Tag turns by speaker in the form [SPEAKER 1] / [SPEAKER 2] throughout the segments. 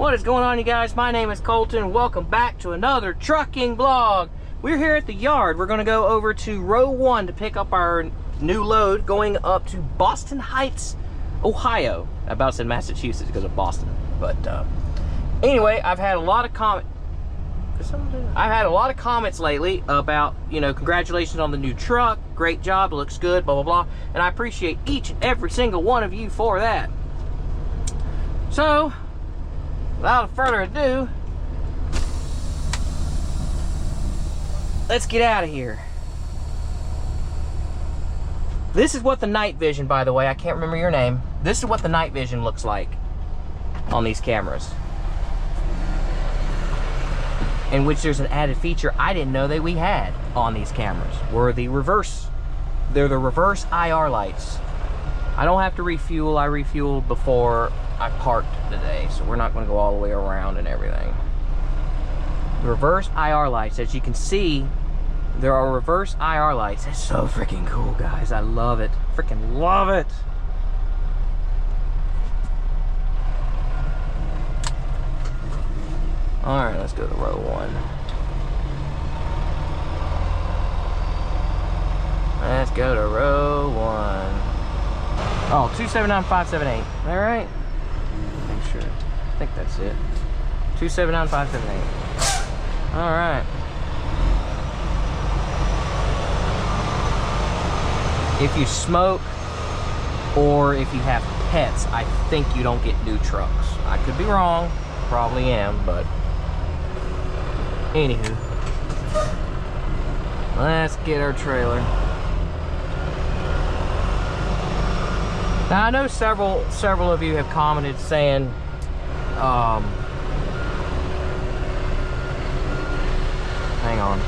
[SPEAKER 1] What is going on, you guys? My name is Colton. Welcome back to another trucking vlog. We're here at the yard. We're going to go over to row 1 to pick up our new load going up to Boston Heights, Ohio. I about said Massachusetts because of Boston. But anyway, I've had a lot of comments lately about, you know, congratulations on the new truck. Great job, looks good, blah, blah, blah. And I appreciate each and every single one of you for that. So, without further ado, let's get out of here. This is what the night vision, by the way, I can't remember your name. This is what the night vision looks like on these cameras. In which there's an added feature I didn't know that we had on these cameras. They're the reverse IR lights. I don't have to refuel. I refueled before I parked today, so we're not going to go all the way around and everything. The reverse IR lights, as you can see, there are reverse IR lights. It's so freaking cool, guys. I love it. Freaking love it. All right, let's go to row 1. Let's go to row 1. Oh, 279,578. All right. Make sure. I think that's it. 279,578. All right. If you smoke or if you have pets, I think you don't get new trucks. I could be wrong. Probably am, but anywho, let's get our trailer. Now I know several of you have commented saying, hang on.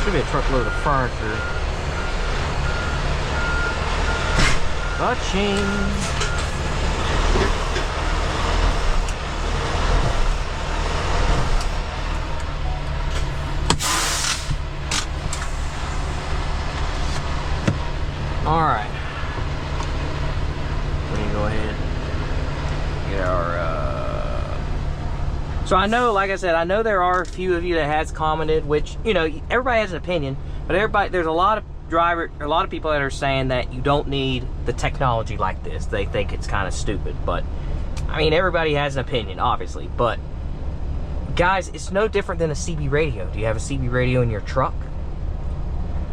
[SPEAKER 1] Should be a truckload of furniture. Touching. All right. We can go ahead and get our. So I know, like I said, I know there are a few of you that has commented, which, you know, everybody has an opinion, but there's a lot of people that are saying that you don't need the technology like this. They think it's kind of stupid, but I mean, everybody has an opinion, obviously. But guys, it's no different than a CB radio. Do you have a CB radio in your truck?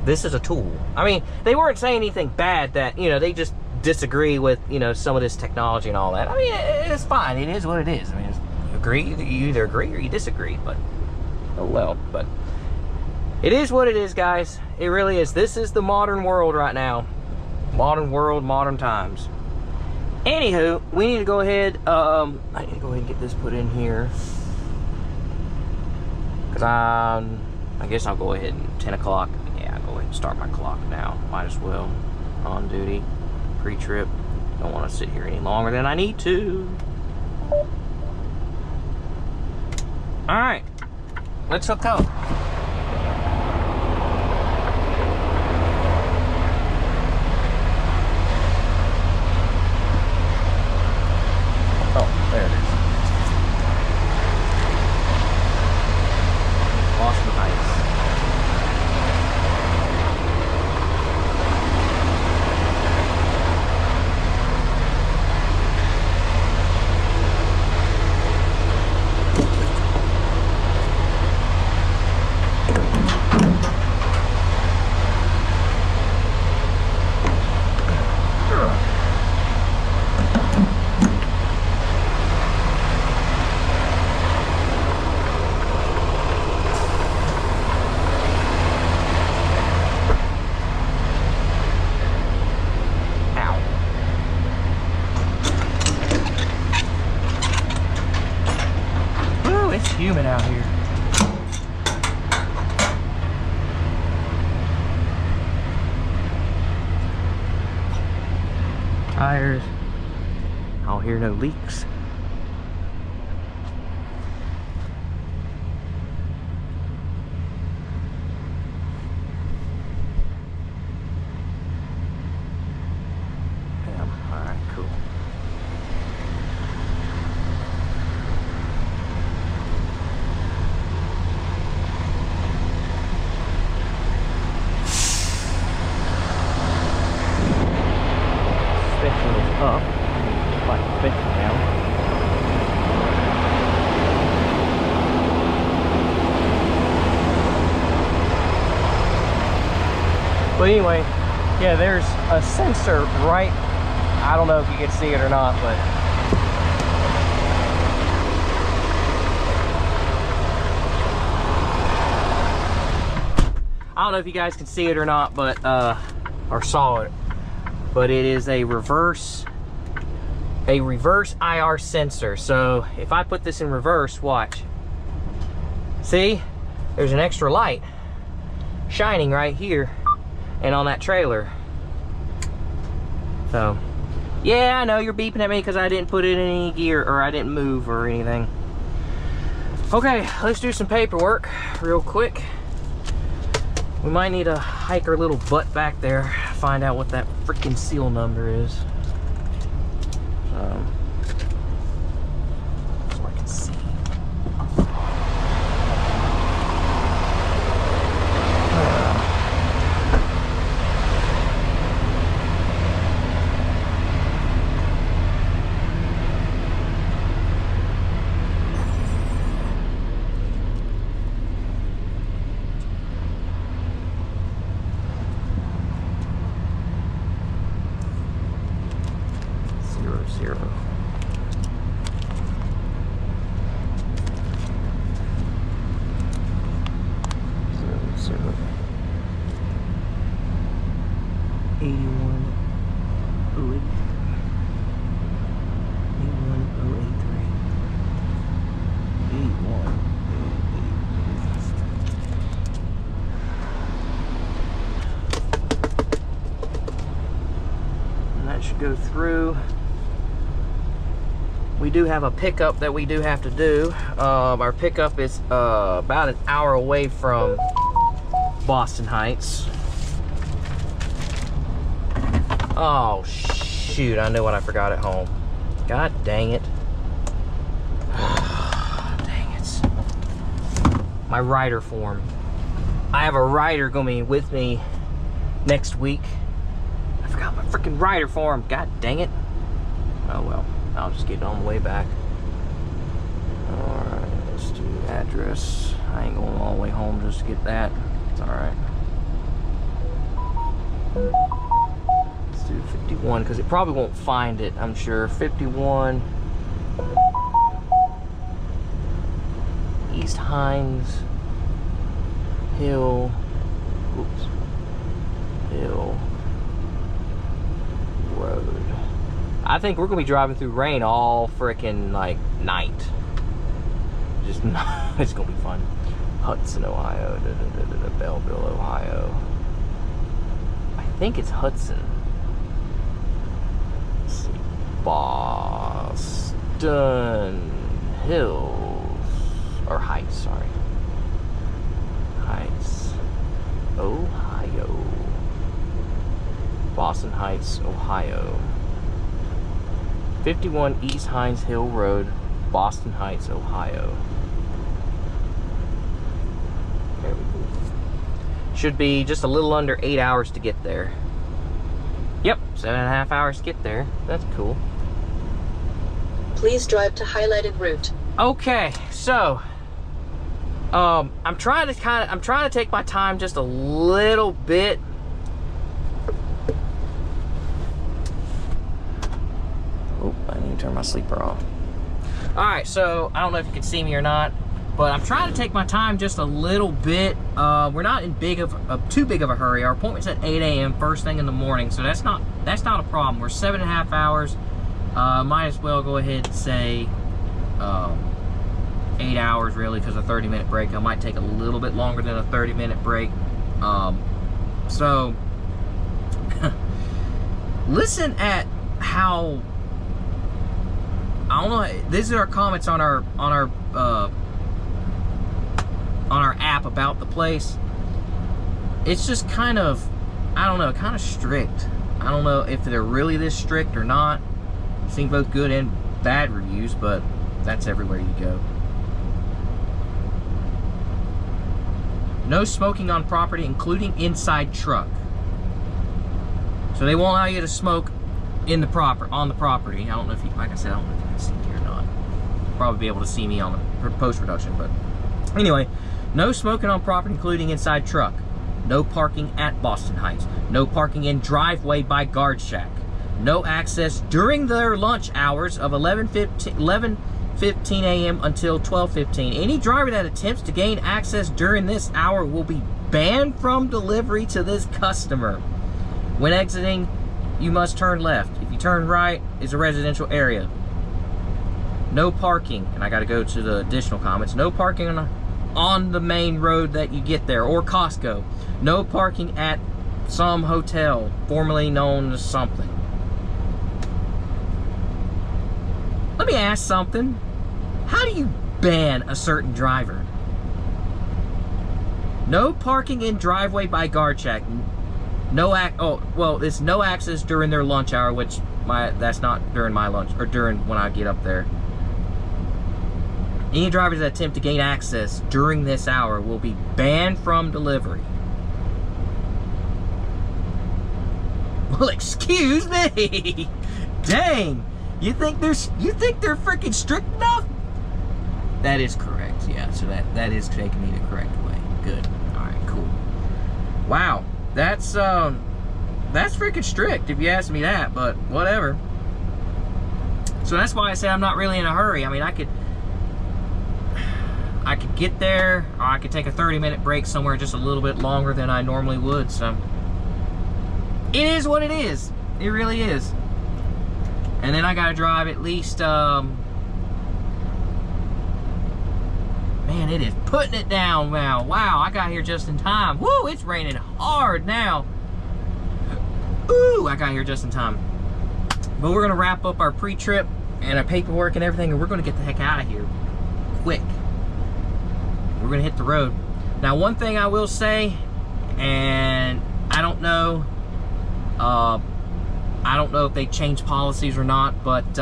[SPEAKER 1] This is a tool. I mean, they weren't saying anything bad that, you know, they just disagree with, you know, some of this technology and all that. I mean, it's fine. It is what it is. I mean, you either agree or you disagree, but oh well. But it is what it is, guys. It really is. This is the modern world right now. Modern world, modern times. Anywho, we need to go ahead. I need to go ahead and get this put in here, because I guess I'll go ahead and 10 o'clock. Yeah, I'll go ahead and start my clock now. Might as well. On duty, pre-trip. Don't want to sit here any longer than I need to. All right, let's hook up. Oh, there it is. Boston Heights. Humid out here. Tires. I don't hear no leaks. But anyway, yeah, there's a sensor right, I don't know if you can see it or not, but I don't know if you guys can see it or not, but or saw it, but it is a reverse IR sensor. So if I put this in reverse, watch. See, there's an extra light shining right here and on that trailer. So yeah, I know you're beeping at me because I didn't put it in any gear, or I didn't move or anything. Okay, let's do some paperwork real quick. We might need to hike our little butt back there, find out what that freaking seal number is. So I can see. 00. 81. That should go through. We do have a pickup that we do have to do. Our pickup is about an hour away from Boston Heights. Oh shoot, I knew what I forgot at home. God dang it. Dang it. My rider form. I have a rider gonna be with me next week. I forgot my freaking rider form. God dang it. Oh well. I'll just get it on the way back. Alright, let's do address. I ain't going all the way home just to get that. It's alright. Let's do 51, because it probably won't find it, I'm sure. 51 East Hines Hill. Oops. Hill Road. I think we're gonna be driving through rain all frickin' like night. Just it's gonna be fun. Hudson, Ohio. Belleville, Ohio. I think it's Hudson. Let's see. Boston Hills or Heights. Sorry. Heights, Ohio. Boston Heights, Ohio. 51 East Hines Hill Road, Boston Heights, Ohio. There we go. Should be just a little under 8 hours to get there. Yep, 7.5 hours to get there. That's cool.
[SPEAKER 2] Please drive to highlighted route.
[SPEAKER 1] Okay, so I'm trying to take my time just a little bit. I need to turn my sleeper off. Alright, so I don't know if you can see me or not, but I'm trying to take my time just a little bit. We're not in too big of a hurry. Our appointment's at 8 a.m. first thing in the morning, so that's not a problem. We're 7.5 hours. Might as well go ahead and say 8 hours really, because a 30-minute break. I might take a little bit longer than a 30-minute break. So listen at how, I don't know, these are our comments on our app about the place. It's just kind of, I don't know, kind of strict. I don't know if they're really this strict or not. I've seen both good and bad reviews, but that's everywhere you go. No smoking on property, including inside truck. So they won't allow you to smoke on the property. I don't know if you, like I said, I don't know if you can see me or not. You'll probably be able to see me on the post-production, but anyway, no smoking on property, including inside truck. No parking at Boston Heights. No parking in driveway by Guard Shack. No access during their lunch hours of 11:15 a.m. until 12:15. Any driver that attempts to gain access during this hour will be banned from delivery to this customer. When exiting, you must turn left. If you turn right, it's a residential area. No parking, and I gotta go to the additional comments. No parking on the main road that you get there, or Costco. No parking at some hotel, formerly known as something. Let me ask something. How do you ban a certain driver? No parking in driveway by Guard Shack. It's no access during their lunch hour, which that's not during my lunch, or during when I get up there. Any drivers that attempt to gain access during this hour will be banned from delivery. Well, excuse me. Dang. You think they're freaking strict enough? That is correct. Yeah, so that is taking me the correct way. Good. All right, cool. Wow. That's freaking strict if you ask me that, but whatever. So that's why I say I'm not really in a hurry. I mean, I could get there, or I could take a 30-minute break somewhere just a little bit longer than I normally would. So it is what it is. It really is. And then I gotta drive at least, man, it is putting it down now. Wow, I got here just in time. Woo, it's raining hard now. Ooh, I got here just in time. But we're gonna wrap up our pre-trip and our paperwork and everything, and we're gonna get the heck out of here quick. We're gonna hit the road. Now, one thing I will say, and I don't know if they changed policies or not, but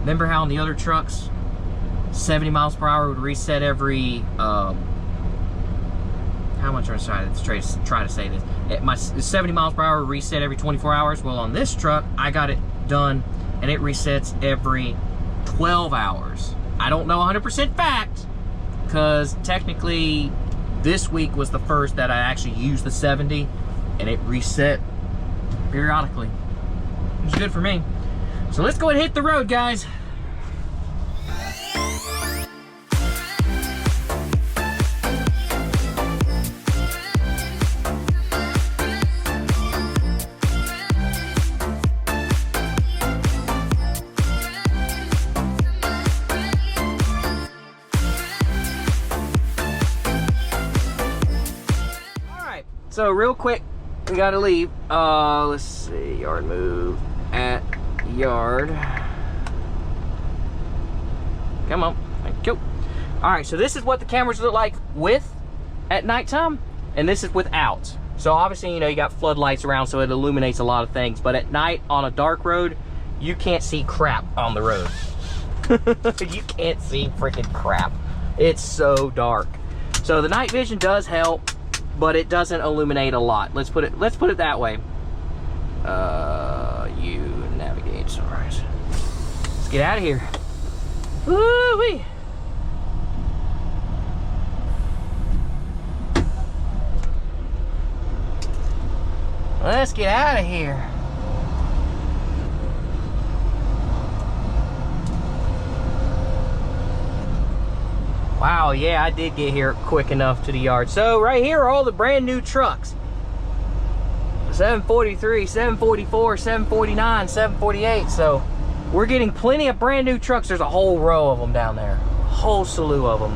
[SPEAKER 1] remember how in the other trucks 70 miles per hour would reset every how much am I trying to say this? My 70 miles per hour reset every 24 hours. Well, on this truck, I got it done, and it resets every 12 hours. I don't know 100% fact, because technically this week was the first that I actually used the 70, and it reset periodically. It was good for me. So let's go ahead and hit the road, guys. So real quick, we gotta leave. Let's see, yard move at yard. Come on, thank you. All right, so this is what the cameras look like with at nighttime, and this is without. So obviously, you know, you got floodlights around, so it illuminates a lot of things. But at night on a dark road, you can't see crap on the road. You can't see freaking crap. It's so dark. So the night vision does help, but it doesn't illuminate a lot. Let's put it that way. You navigate, all right. Let's get out of here. Woo-wee. Let's get out of here. Wow, yeah, I did get here quick enough to the yard. So right here are all the brand new trucks. 743, 744, 749, 748. So we're getting plenty of brand new trucks. There's a whole row of them down there. A whole slew of them.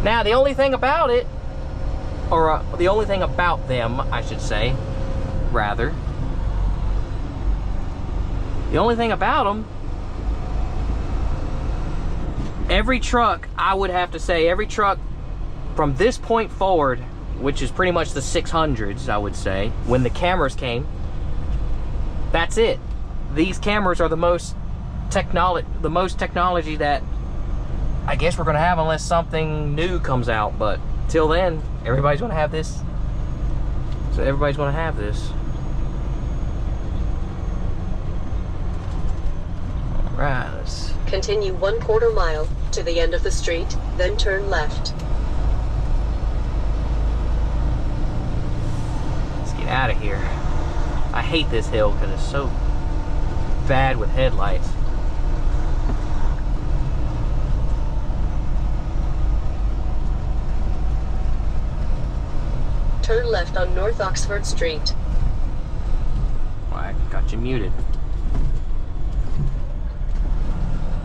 [SPEAKER 1] Now, the only thing about it, or the only thing about them, I should say, rather. The only thing about them, every truck, I would have to say, every truck from this point forward, which is pretty much the 600s, I would say, when the cameras came, that's it. These cameras are the most technology that I guess we're gonna have, unless something new comes out. But till then, everybody's gonna have this. So everybody's gonna have this. All right, let's
[SPEAKER 2] continue 1/4 mile to the end of the street, then turn left.
[SPEAKER 1] hate this hill because it's so bad with headlights.
[SPEAKER 2] Turn left on North Oxford Street.
[SPEAKER 1] I got you muted.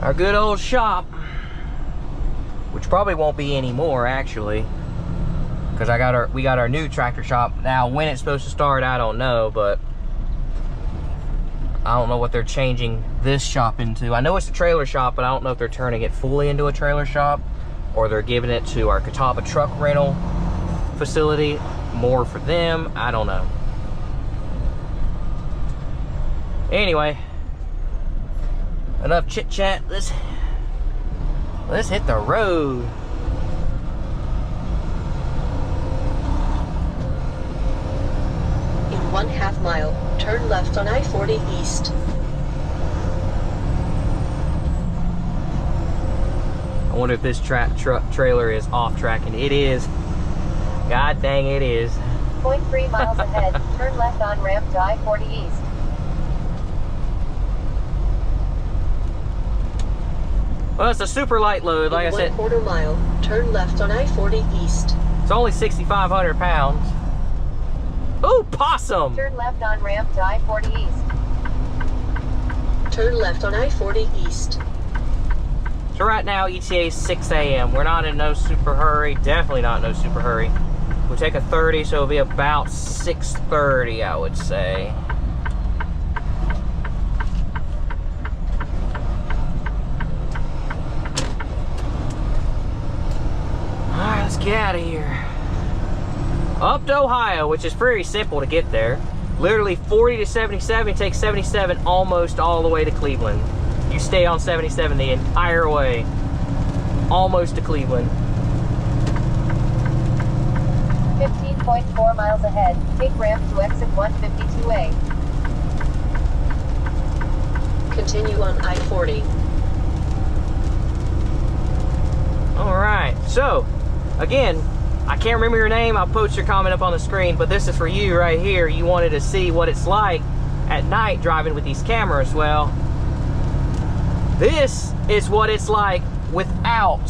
[SPEAKER 1] Our good old shop, which probably won't be anymore actually, because we got our new tractor shop. Now when it's supposed to start, I don't know, but I don't know what they're changing this shop into. I know it's a trailer shop, but I don't know if they're turning it fully into a trailer shop or they're giving it to our Catawba truck rental facility, more for them. I don't know. Anyway, enough chit chat. Let's hit the road.
[SPEAKER 2] In 1/2 mile, turn left on I-40 East.
[SPEAKER 1] I wonder if this trailer is off track, and it is. God dang, it is.
[SPEAKER 3] 0.3 miles ahead, turn left on ramp to I-40 East.
[SPEAKER 1] Well, it's a super light load, like I said.
[SPEAKER 2] 1/4 mile, turn left on I-40 East.
[SPEAKER 1] It's only 6,500 pounds. Ooh, possum!
[SPEAKER 3] Turn left on ramp to I-40 East.
[SPEAKER 2] Turn left on I-40 East.
[SPEAKER 1] So right now, ETA is 6 a.m. We're not in no super hurry. Definitely not in no super hurry. We'll take a 30, so it'll be about 6:30, I would say. Alright, let's get out of here. Up to Ohio, which is pretty simple to get there. Literally 40 to 77, take 77 almost all the way to Cleveland. You stay on 77 the entire way, almost to Cleveland.
[SPEAKER 3] 15.4 miles ahead, take ramp to exit 152A.
[SPEAKER 2] Continue on I-40.
[SPEAKER 1] Alright, so, again, I can't remember your name. I'll post your comment up on the screen, but this is for you right here. You wanted to see what it's like at night driving with these cameras. Well, this is what it's like without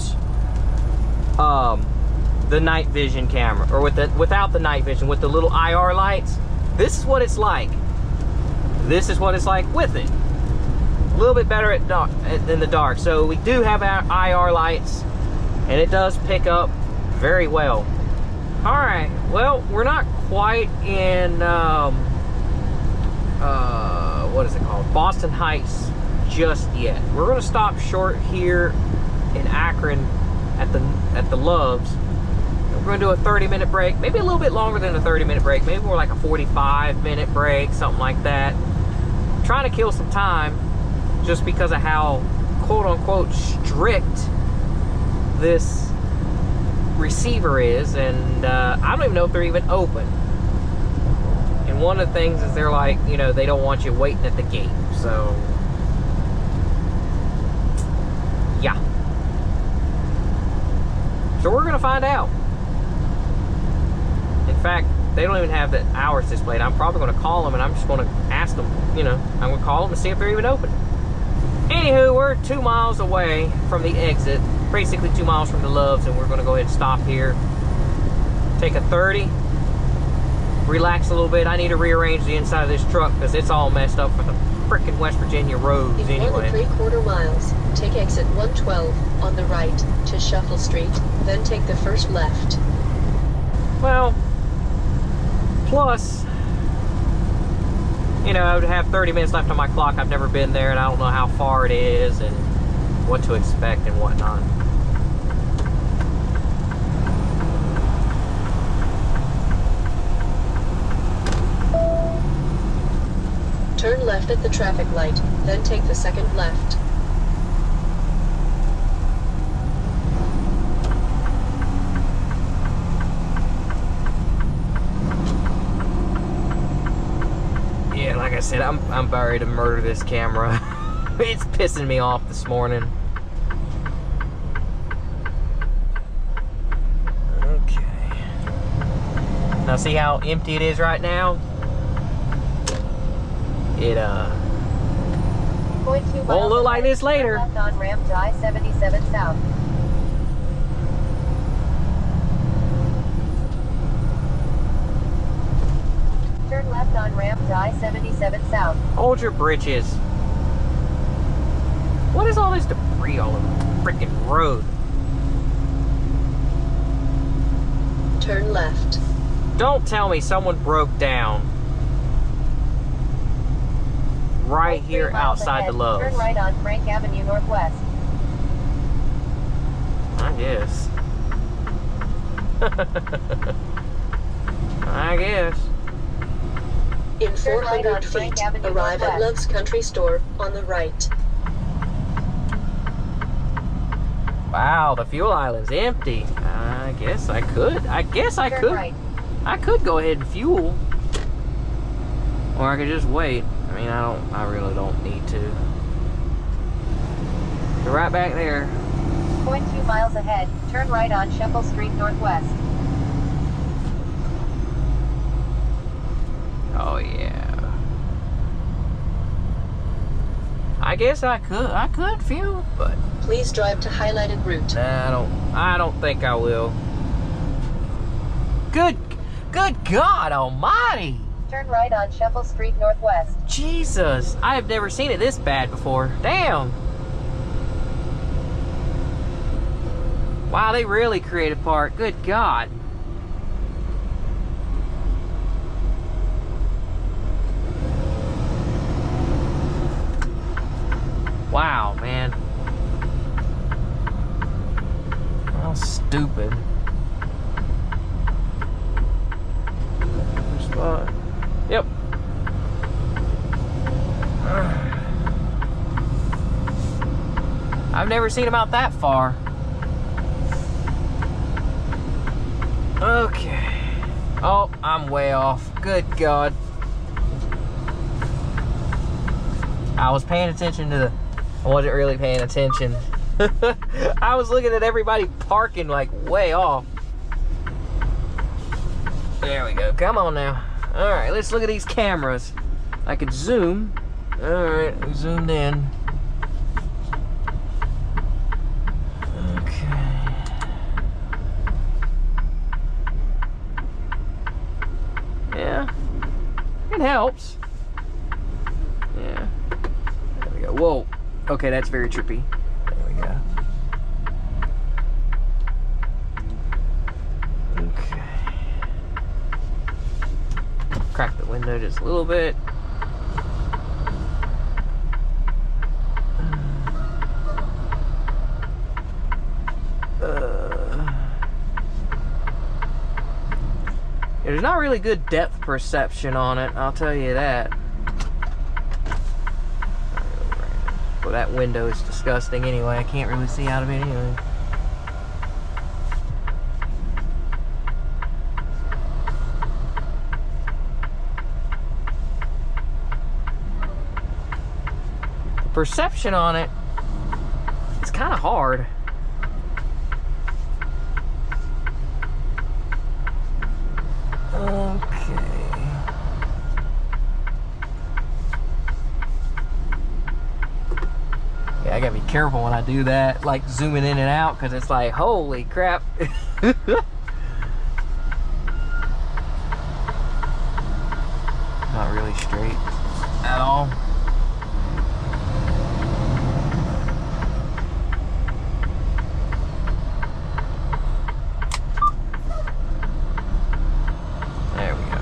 [SPEAKER 1] the night vision camera, or without the night vision, with the little IR lights. This is what it's like. This is what it's like with it. A little bit better at dark, in the dark. So we do have our IR lights, and it does pick up very well. All right. Well, we're not quite in what is it called? Boston Heights just yet. We're going to stop short here in Akron at the Loves. We're going to do a 30-minute break, maybe a little bit longer than a 30-minute break, maybe more like a 45-minute break, something like that. I'm trying to kill some time just because of how quote-unquote strict this receiver is, and I don't even know if they're even open. And one of the things is they're like, you know, they don't want you waiting at the gate. So yeah, so we're gonna find out. In fact, they don't even have the hours displayed. I'm probably gonna call them, and I'm just gonna ask them, you know, I'm gonna call them and see if they're even open. Anywho, we're 2 miles away from the exit, basically 2 miles from the Loves, and we're gonna go ahead and stop here, take a 30, relax a little bit. I need to rearrange the inside of this truck because it's all messed up for the frickin' West Virginia roads
[SPEAKER 2] In
[SPEAKER 1] anyway.
[SPEAKER 2] 1 3/4 miles, take exit 112 on the right to Shuffle Street, then take the first left.
[SPEAKER 1] Well, plus, you know, I would have 30 minutes left on my clock. I've never been there, and I don't know how far it is and what to expect and whatnot.
[SPEAKER 2] Turn left at the traffic light, then take the second left.
[SPEAKER 1] Yeah, like I said, I'm about ready to murder this camera. It's pissing me off this morning. Okay. Now see how empty it is right now? it
[SPEAKER 3] 0.2
[SPEAKER 1] won't look
[SPEAKER 3] miles
[SPEAKER 1] like
[SPEAKER 3] ahead,
[SPEAKER 1] this later.
[SPEAKER 3] turn left on ramp to I-77 south. Turn left on ramp to I-77 south.
[SPEAKER 1] Hold your britches. What is all this debris all over the freaking road?
[SPEAKER 2] Turn left.
[SPEAKER 1] Don't tell me someone broke down right
[SPEAKER 3] 0.3
[SPEAKER 1] here
[SPEAKER 3] miles
[SPEAKER 1] outside
[SPEAKER 3] ahead,
[SPEAKER 1] the Lowe's.
[SPEAKER 3] Turn right on Frank Avenue Northwest.
[SPEAKER 1] I guess. I guess.
[SPEAKER 2] In
[SPEAKER 3] Turn right
[SPEAKER 2] 400
[SPEAKER 3] on Frank
[SPEAKER 2] feet,
[SPEAKER 3] Avenue
[SPEAKER 2] arrive at
[SPEAKER 3] Northwest.
[SPEAKER 2] Love's Country Store on the right.
[SPEAKER 1] Wow, the fuel island's empty. I guess I could.
[SPEAKER 3] Turn right.
[SPEAKER 1] I could go ahead and fuel. Or I could just wait. I mean, I really don't need to. You're right back there.
[SPEAKER 3] 0.2 miles ahead, turn right on Sheppel Street Northwest.
[SPEAKER 1] Oh yeah. I guess I could fuel, but
[SPEAKER 2] Please drive to highlighted route.
[SPEAKER 1] I don't think I will. Good God almighty!
[SPEAKER 3] Turn right on Sheppel Street Northwest.
[SPEAKER 1] Jesus, I have never seen it this bad before. Damn. Wow, they really created a park. Good God. Wow, man. How stupid. Spot. Yep. I've never seen them out that far. Okay. Oh, I'm way off. Good God. I was paying attention to I wasn't really paying attention. I was looking at everybody parking like way off. There we go. Come on now. All right, let's look at these cameras. I could zoom. All right, we zoomed in. Okay. Yeah, it helps. Yeah. There we go. Whoa. Okay, that's very trippy. There we go. Okay. Crack the window just a little bit. There's not really good depth perception on it, I'll tell you that. Well, that window is disgusting anyway. I can't really see out of it anyway. The perception on it, it's kind of hard. Okay. Yeah, I gotta be careful when I do that, like zooming in and out, because it's like, holy crap. Not really straight at all. There we go.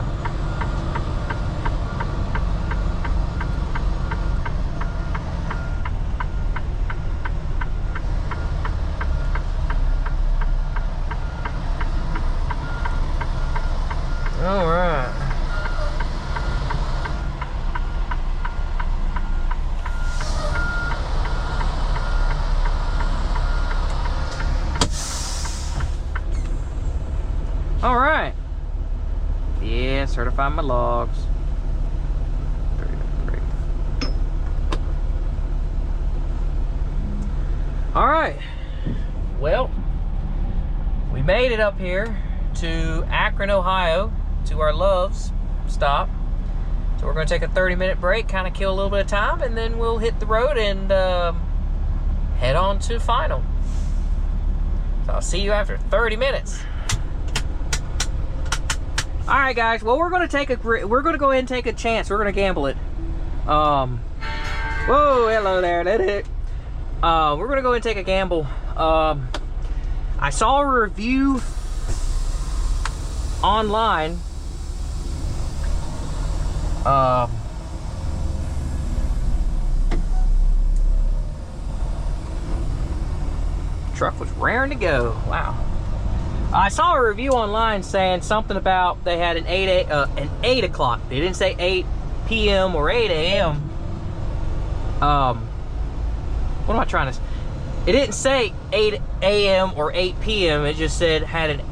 [SPEAKER 1] All right. All right. Yeah, certify my logs. All right. Well, we made it up here to Akron, Ohio, to our Love's stop. So we're going to take a 30-minute break, kind of kill a little bit of time, and then we'll hit the road and head on to final. So I'll see you after 30 minutes. All right, guys. Well, we're going to go ahead and take a chance. We're going to gamble it. Whoa, hello there. We're going to go ahead and take a gamble. I saw a review online. Truck was raring to go. Wow. I saw a review online saying something about they had an 8 o'clock. They didn't say 8 p.m. or 8 a.m. What am I trying to say? It didn't say 8 a.m. or 8 p.m. It just said had an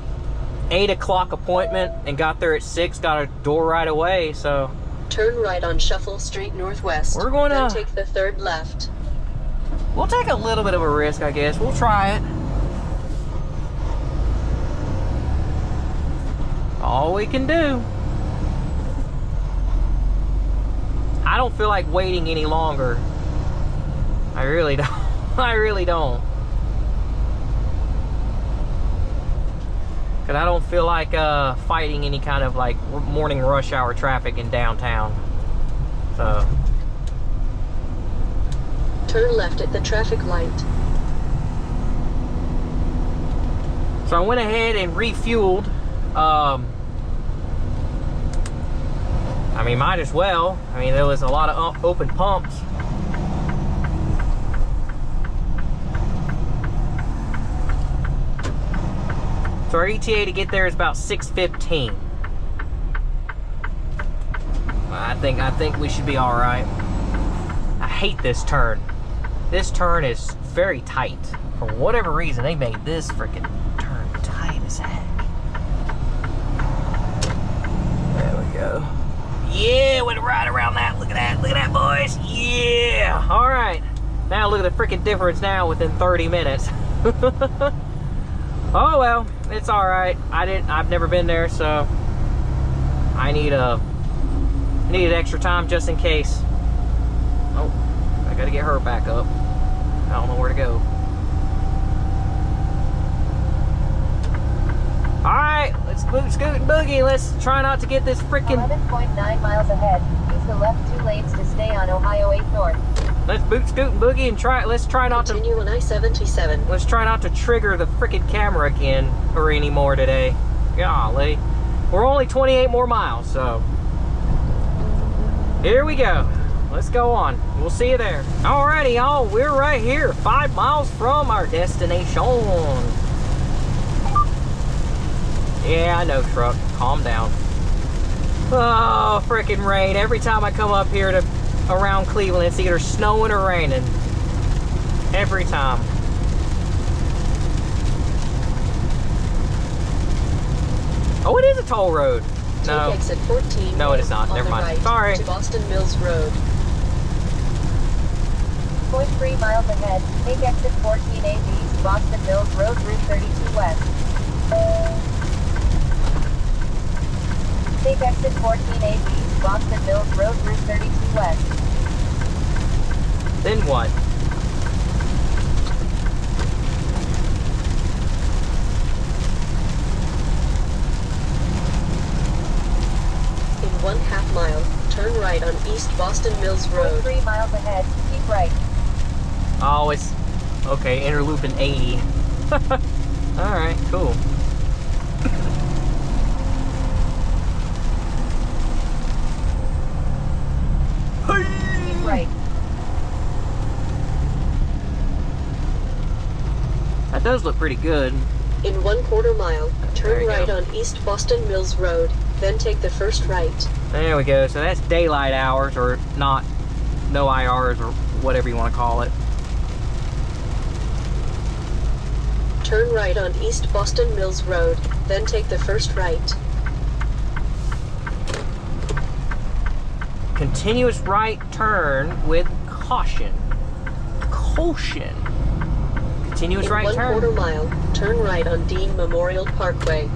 [SPEAKER 1] 8 o'clock appointment and got there at 6, got a door right away, so.
[SPEAKER 2] Turn right on Shuffle Street Northwest.
[SPEAKER 1] We're going to
[SPEAKER 2] then take the third left.
[SPEAKER 1] We'll take a little bit of a risk, I guess. We'll try it. All we can do. I don't feel like waiting any longer. I really don't. I really don't. Because I don't feel like fighting any kind of like morning rush hour traffic in downtown. So.
[SPEAKER 2] Turn left at the traffic light.
[SPEAKER 1] So I went ahead and refueled. I mean, might as well. I mean, there was a lot of open pumps. So our ETA to get there is about 6:15. I think we should be all right. I hate this turn. This turn is very tight. For whatever reason, they made this freaking turn tight as heck. There we go. Yeah, went right around that. Look at that. Look at that, boys. Yeah. All right. Now look at the freaking difference now within 30 minutes. Oh well, it's all right. I've never been there, so I needed extra time just in case. Oh, I gotta get her back up. I don't know where to go. Alright, let's boot, scoot, and boogie. Let's try not to get this freaking
[SPEAKER 3] 11.9 miles ahead. Use the left 2 lanes to stay on Ohio 8 North.
[SPEAKER 1] Let's boot, scoot, and boogie and let's try not to
[SPEAKER 2] continue on I-77.
[SPEAKER 1] Let's try not to trigger the freaking camera again or anymore today. Golly. We're only 28 more miles, so here we go. Let's go on. We'll see you there. Alrighty, y'all. We're right here, 5 miles from our destination. Yeah, I know, truck. Calm down. Oh, freaking rain. Every time I come up here to around Cleveland, it's either snowing or raining. Every time. Oh, it is a toll road. No.
[SPEAKER 2] Take exit 14.
[SPEAKER 1] No, it is not. Never mind.
[SPEAKER 2] Right
[SPEAKER 1] Sorry.
[SPEAKER 2] to Boston Mills Road.
[SPEAKER 3] 0.3 miles ahead. Take exit 14A east, Boston Mills Road, Route 32 west. Take exit 14A east, Boston Mills Road, Route 32 west.
[SPEAKER 1] Then what?
[SPEAKER 2] In 1/2 mile, turn right on East Boston Mills Road.
[SPEAKER 3] 3 miles ahead, keep right.
[SPEAKER 1] Oh, it's okay. Interlooping 80. All right, cool.
[SPEAKER 3] Keep right.
[SPEAKER 1] That does look pretty good.
[SPEAKER 2] In 1/4 mile,
[SPEAKER 1] There
[SPEAKER 2] turn
[SPEAKER 1] you
[SPEAKER 2] right
[SPEAKER 1] go.
[SPEAKER 2] on East Boston Mills Road, then take the first right.
[SPEAKER 1] There we go. So that's daylight hours, or not, no IRs, or whatever you want to call it.
[SPEAKER 2] Turn right on East Boston Mills Road, then take the first right.
[SPEAKER 1] Continuous right turn with caution. Caution. Continuous
[SPEAKER 2] In
[SPEAKER 1] right
[SPEAKER 2] 1/4
[SPEAKER 1] turn.
[SPEAKER 2] mile, turn right on Dean Memorial Parkway.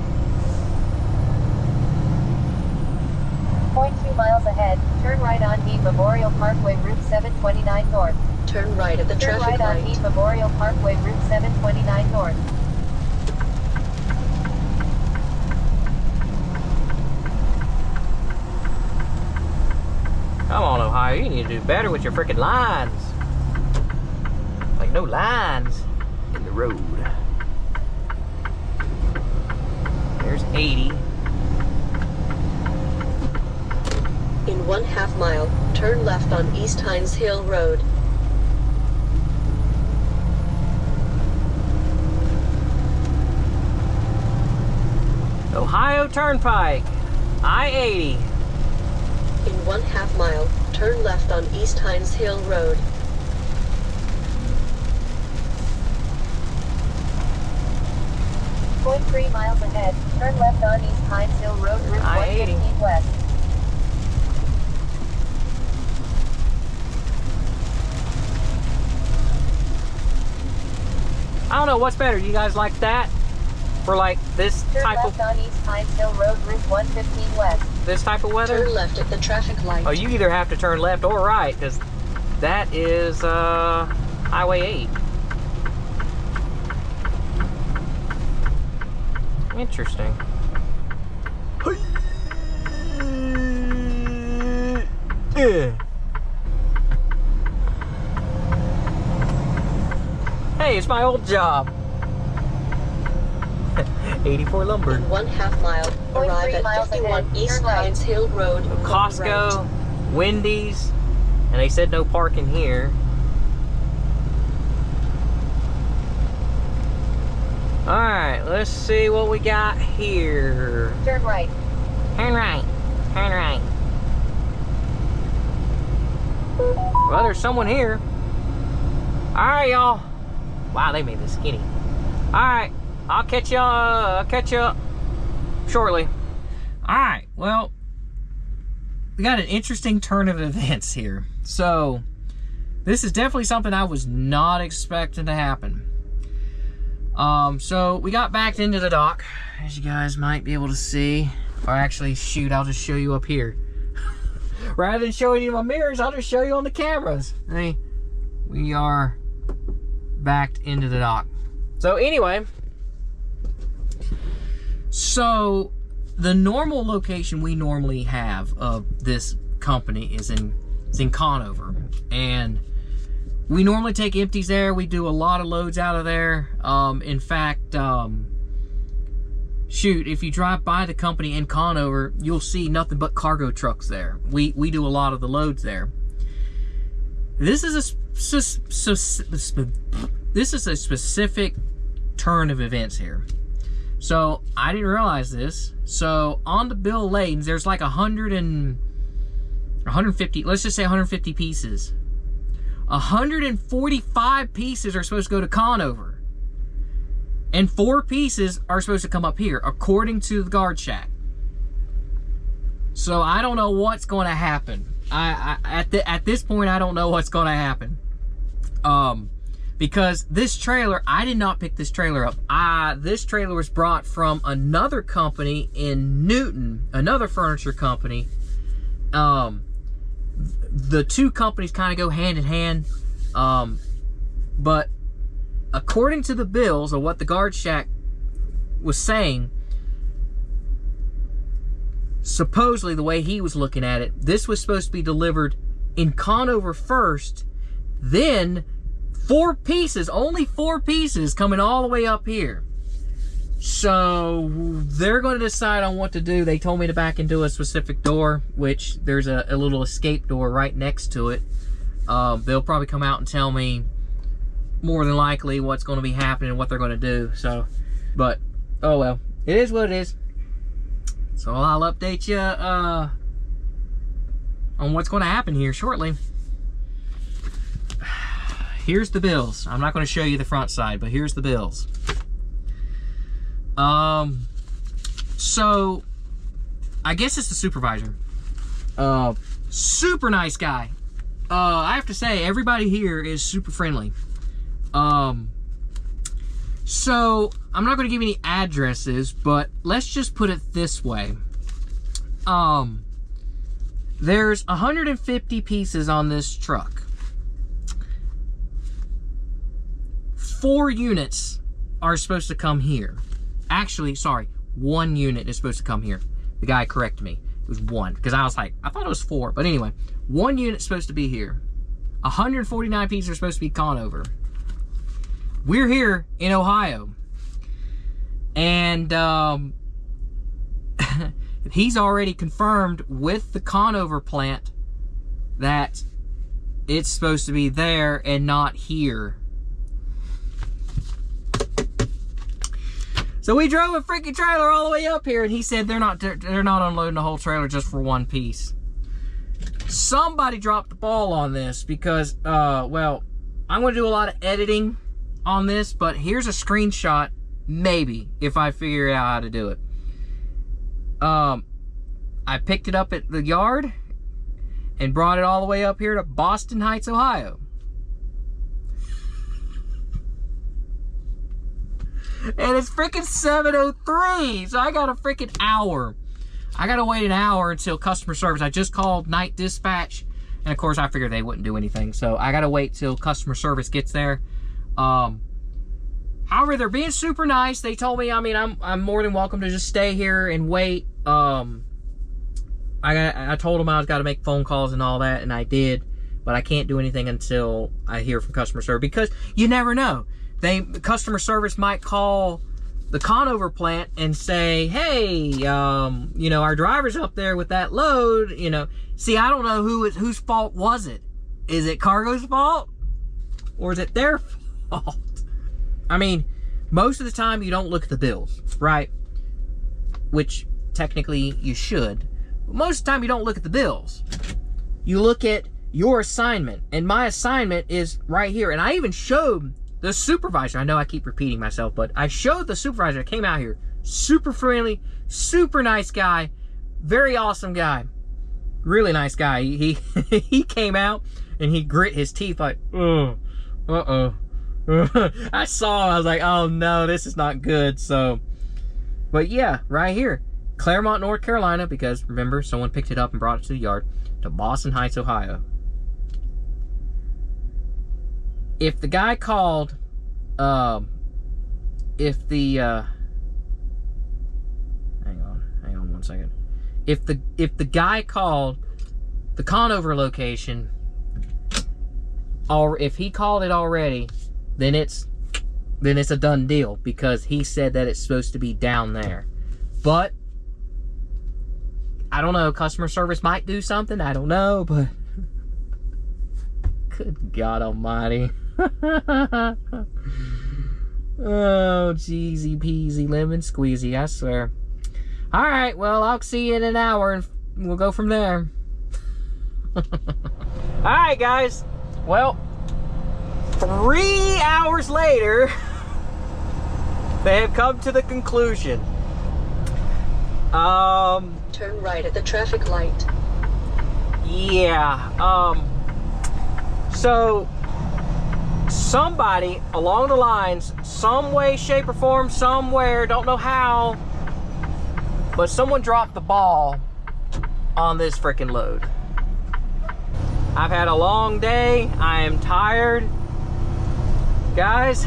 [SPEAKER 3] 0.2 miles miles ahead, turn right on Heat Memorial Parkway, Route 729 North.
[SPEAKER 2] Turn right at the
[SPEAKER 3] Turn
[SPEAKER 2] traffic
[SPEAKER 3] right on Heat
[SPEAKER 2] light.
[SPEAKER 3] Memorial Parkway, Route 729 North.
[SPEAKER 1] Come on, Ohio, you need to do better with your freaking lines. Like no lines in the road. There's 80.
[SPEAKER 2] In 1/2 mile, turn left on East Hines Hill Road.
[SPEAKER 1] Ohio Turnpike, I-80.
[SPEAKER 2] In 1/2 mile, turn left on East Hines Hill Road.
[SPEAKER 3] Point 3 miles ahead, turn left on East Hines Hill Road, Route 115 West.
[SPEAKER 1] I don't know what's better. You guys like that? For like this
[SPEAKER 3] Turn
[SPEAKER 1] type
[SPEAKER 3] left
[SPEAKER 1] of
[SPEAKER 3] on East Hines Hill Road, Route 115 West.
[SPEAKER 1] this type of weather?
[SPEAKER 2] Turn left at the traffic light.
[SPEAKER 1] Oh, you either have to turn left or right, because that is Highway 8. Interesting. Hey, it's my old job. 84 lumber.
[SPEAKER 2] In 1/2 mile, arrive at 51 East Hines Hill Road.
[SPEAKER 1] Costco, Wendy's, and they said no parking here. Alright, let's see what we got here.
[SPEAKER 3] Turn right.
[SPEAKER 1] Turn right. Turn right. Well, there's someone here. Alright, y'all. Wow, they made this skinny. Alright, I'll catch you up shortly. Alright, well, we got an interesting turn of events here. So, this is definitely something I was not expecting to happen. So we got backed into the dock, as you guys might be able to see. Or actually, shoot, I'll just show you up here. Rather than showing you my mirrors, I'll just show you on the cameras. Hey, we are backed into the dock. So anyway, so the normal location we normally have of this company is in Conover, and we normally take empties there. We do a lot of loads out of there. In fact, shoot, if you drive by the company in Conover, you'll see nothing but cargo trucks there. We do a lot of the loads there. This is a specific turn of events here. So I didn't realize this. So on the bill of ladings, there's like 150, let's just say 150 pieces. 145 pieces are supposed to go to Conover, and 4 pieces are supposed to come up here, according to the guard shack. So I don't know what's going to happen. At this point, I don't know what's going to happen. Because this trailer, I did not pick this trailer up. This trailer was brought from another company in Newton, another furniture company. The two companies kind of go hand in hand, but according to the bills of what the guard shack was saying, supposedly the way he was looking at it, this was supposed to be delivered in Conover first, then 4 pieces, only 4 pieces coming all the way up here. So they're going to decide on what to do. They told me to back into a specific door, which there's a little escape door right next to it. They'll probably come out and tell me more than likely what's going to be happening and what they're going to do. So, but oh well, it is what it is. So I'll update you on what's going to happen here shortly. Here's the bills. I'm not going to show you the front side, but here's the bills. So I guess it's the supervisor. Super nice guy. I have to say, everybody here is super friendly. So I'm not going to give any addresses, but let's just put it this way. There's 150 pieces on this truck. 4 units are supposed to come here. Actually, sorry, 1 unit is supposed to come here. The guy corrected me. It was 1, because I was like, I thought it was 4. But anyway, 1 unit's supposed to be here. 149 pieces are supposed to be Conover. We're here in Ohio. And he's already confirmed with the Conover plant that it's supposed to be there and not here. So we drove a freaking trailer all the way up here, and he said they're not unloading the whole trailer just for 1 piece. Somebody dropped the ball on this because, well, I'm going to do a lot of editing on this, but here's a screenshot, maybe, if I figure out how to do it. I picked it up at the yard and brought it all the way up here to Boston Heights, Ohio. And it's freaking 7:03, so I got a freaking hour. I gotta wait an hour until customer service. I just called night dispatch, and of course I figured they wouldn't do anything, so I gotta wait till customer service gets there. However, they're being super nice. They told me, I mean, I'm more than welcome to just stay here and wait. I told them I was got to make phone calls and all that, and I did, but I can't do anything until I hear from customer service, because you never know. Customer service might call the Conover plant and say, hey, you know, our driver's up there with that load, you know. See, I don't know whose fault was it. Is it Cargo's fault? Or is it their fault? I mean, most of the time you don't look at the bills, right? Which technically you should. But most of the time you don't look at the bills. You look at your assignment. And my assignment is right here. And I even showed the supervisor. I know I keep repeating myself, but I showed the supervisor that came out here. Super friendly, super nice guy. Very awesome guy. Really nice guy. He came out and he grit his teeth like, uh-oh. I saw him, I was like, oh no, this is not good. So, but yeah, right here, Claremont, North Carolina, because remember, someone picked it up and brought it to the yard, to Boston Heights, Ohio. If the guy called, hang on 1 second. If the guy called the Conover location, or if he called it already, then it's a done deal, because he said that it's supposed to be down there. But I don't know, customer service might do something, I don't know, but good God almighty. Oh, jeezy peasy lemon squeezy, I swear. Alright, well, I'll see you in an hour and we'll go from there. Alright, guys. Well, 3 hours later, they have come to the conclusion.
[SPEAKER 2] Turn right at the traffic light.
[SPEAKER 1] Yeah, so somebody along the lines, some way, shape, or form, somewhere, don't know how, but someone dropped the ball on this freaking load. I've had a long day. I am tired. Guys,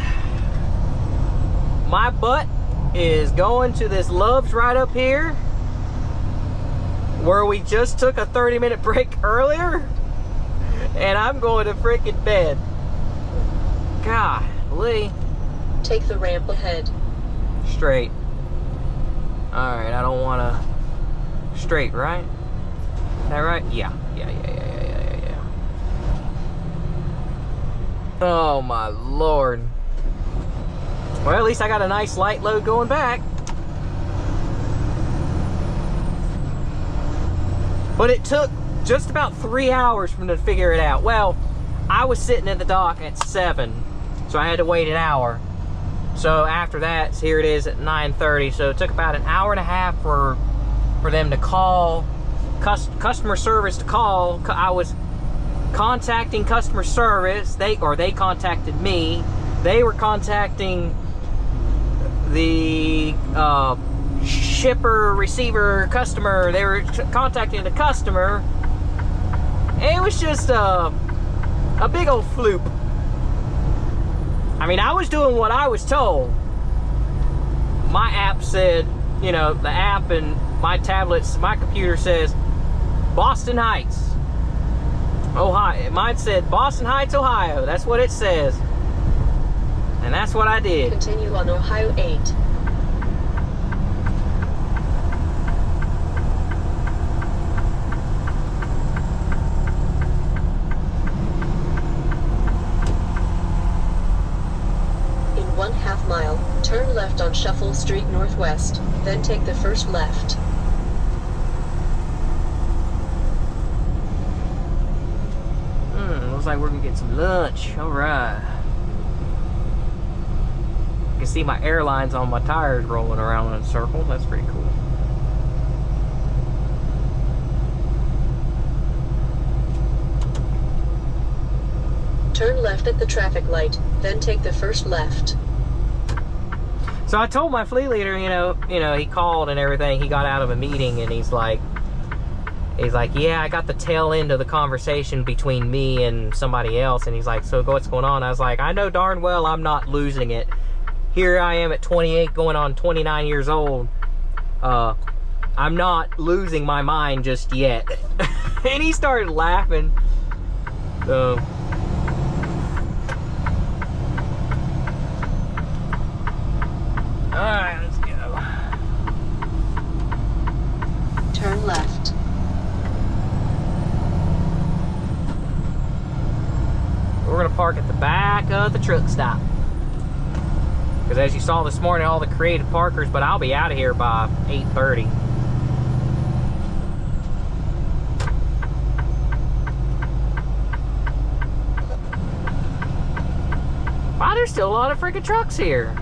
[SPEAKER 1] my butt is going to this Love's right up here, where we just took a 30-minute break earlier, and I'm going to freaking bed. Golly.
[SPEAKER 2] Take the ramp ahead.
[SPEAKER 1] Straight. Alright, I don't want to... Straight, right? Is that right? Yeah. Yeah. Oh my Lord. Well, at least I got a nice light load going back. But it took just about 3 hours for them to figure it out. Well, I was sitting in the dock at 7, so I had to wait an hour. So after that, here it is at 9:30. So it took about an hour and a half for them to call, customer service to call. I was contacting customer service. They contacted me. They were contacting the shipper, receiver, customer. They were contacting the customer, It was just a big old floop. I mean, I was doing what I was told. My app said, you know, the app and my tablets, my computer says Boston Heights, Ohio. Mine said Boston Heights, Ohio. That's what it says. And that's what I did.
[SPEAKER 2] Continue on Ohio 8. In 1/2 mile, turn left on Shuffle Street Northwest, then take the first left.
[SPEAKER 1] Looks like we're gonna get some lunch. All right. You can see my airlines on my tires rolling around in circles. That's pretty cool.
[SPEAKER 2] Turn left at the traffic light, then take the first left.
[SPEAKER 1] So I told my fleet leader, you know, he called and everything. He got out of a meeting and he's like, yeah, I got the tail end of the conversation between me and somebody else. And he's like, so what's going on? I was like, I know darn well I'm not losing it. Here I am at 28 going on 29 years old. I'm not losing my mind just yet. And he started laughing. Alright, let's go.
[SPEAKER 2] Turn left.
[SPEAKER 1] We're gonna park at the back of the truck stop. Because as you saw this morning, all the creative parkers, but I'll be out of here by 8:30. Wow, there's still a lot of freaking trucks here.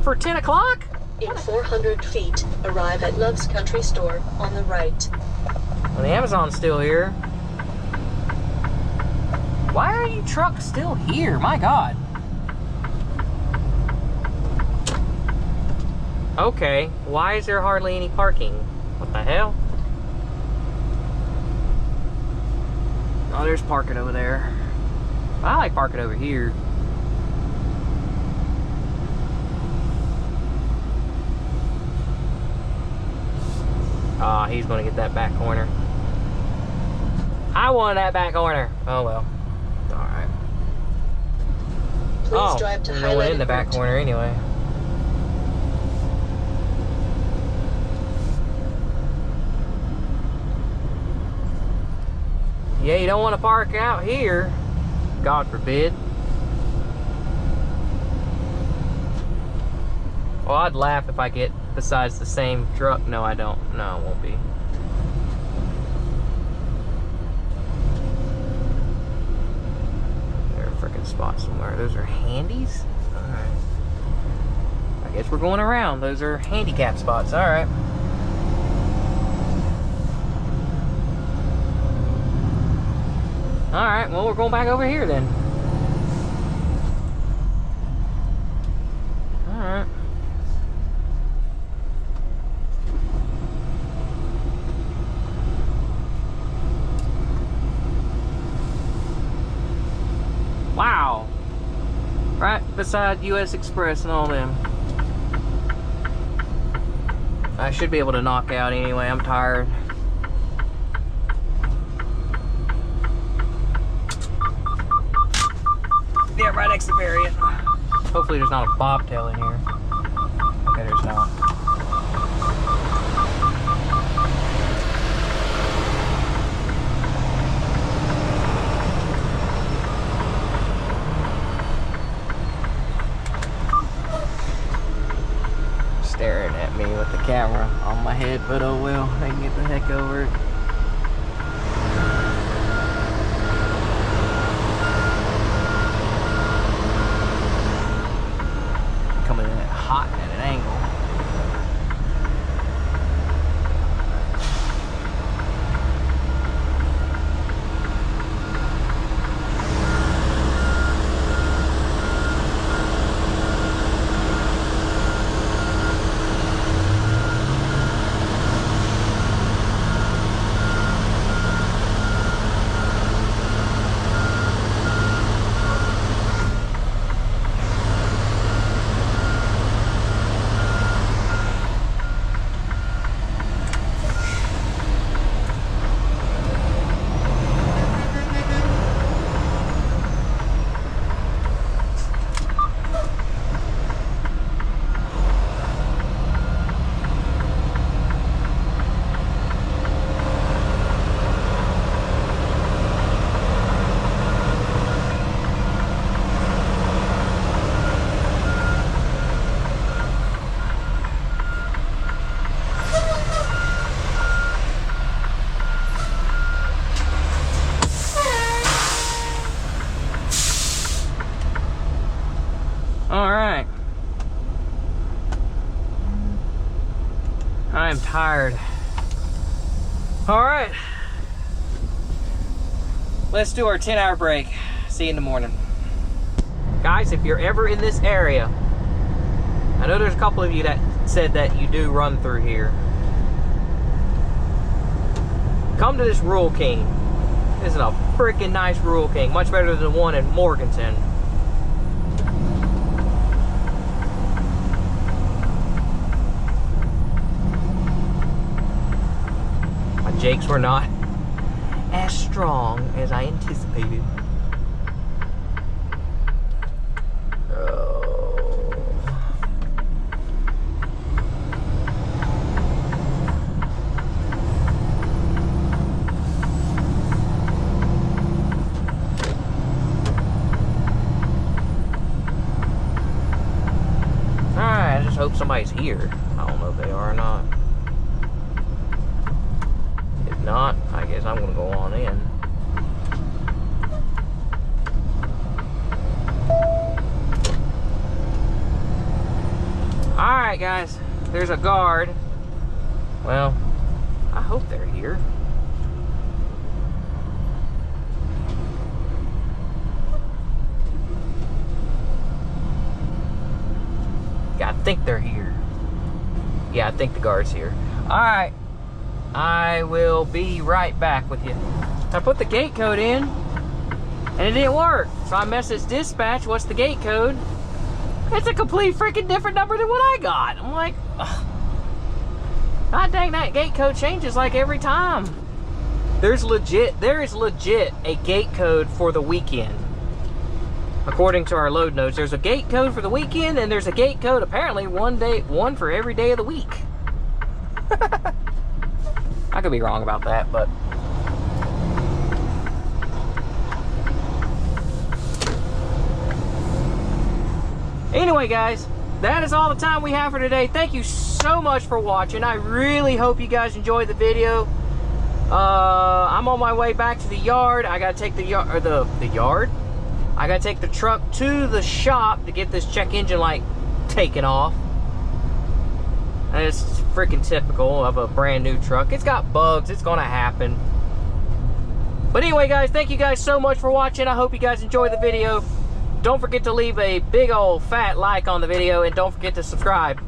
[SPEAKER 1] For 10 o'clock?
[SPEAKER 2] In 400 feet, arrive at Love's Country Store on the right.
[SPEAKER 1] Well, the Amazon's still here. Why are you trucks still here? My God. Okay, why is there hardly any parking? What the hell? Oh, there's parking over there. I like parking over here. Ah, he's gonna get that back corner. I wanted that back corner. Oh well. Alright.
[SPEAKER 2] Please drive to
[SPEAKER 1] no one in the
[SPEAKER 2] highlighted
[SPEAKER 1] back
[SPEAKER 2] route.
[SPEAKER 1] corner anyway. Yeah, you don't want to park out here. God forbid. Well, I'd laugh if I get besides the same truck. No, I don't. No, it won't be. There's a freaking spot somewhere. Those are handies? Alright. I guess we're going around. Those are handicap spots. Alright. Alright, well, we're going back over here then. Alright. Wow. Right beside US Express and all them. I should be able to knock out anyway. I'm tired. Yeah, right next to Variant. Hopefully there's not a bobtail in here. Okay, there's not. Staring at me with the camera on my head, but oh well, I can get the heck over it. Coming in hot at an angle. tired. All right. Let's do our 10-hour break. See you in the morning. Guys, if you're ever in this area, I know there's a couple of you that said that you do run through here. Come to this Rural King. This is a freaking nice Rural King. Much better than the one in Morganton. My jakes were not as strong as I anticipated. I just hope somebody's here. I don't know if they are or not. If not, I guess I'm gonna go on in. Alright guys, there's a guard. Well, I hope they're here. Yeah, I think they're here. Yeah, I think the guard's here. Alright, I will be right back with you. I put the gate code in, and it didn't work. So I messaged dispatch, what's the gate code? It's a complete freaking different number than what I got. I'm like, ugh. God dang, that gate code changes like every time. There is legit a gate code for the weekend. According to our load notes, there's a gate code for the weekend, and there's a gate code apparently one for every day of the week. I could be wrong about that, but anyway, guys, that is all the time we have for today. Thank you so much for watching. I really hope you guys enjoyed the video. I'm on my way back to the yard. I gotta take the yard. I gotta take the truck to the shop to get this check engine light taken off. And it's freaking typical of a brand new truck. It's got bugs. It's gonna happen. But anyway, guys, thank you guys so much for watching. I hope you guys enjoyed the video. Don't forget to leave a big old fat like on the video, and don't forget to subscribe.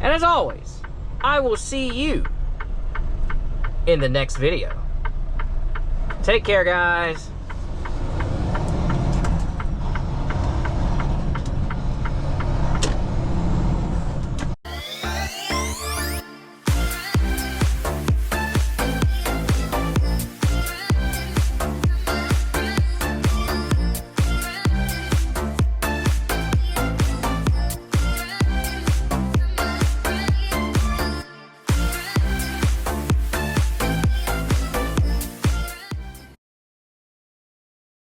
[SPEAKER 1] And as always, I will see you in the next video. Take care, guys.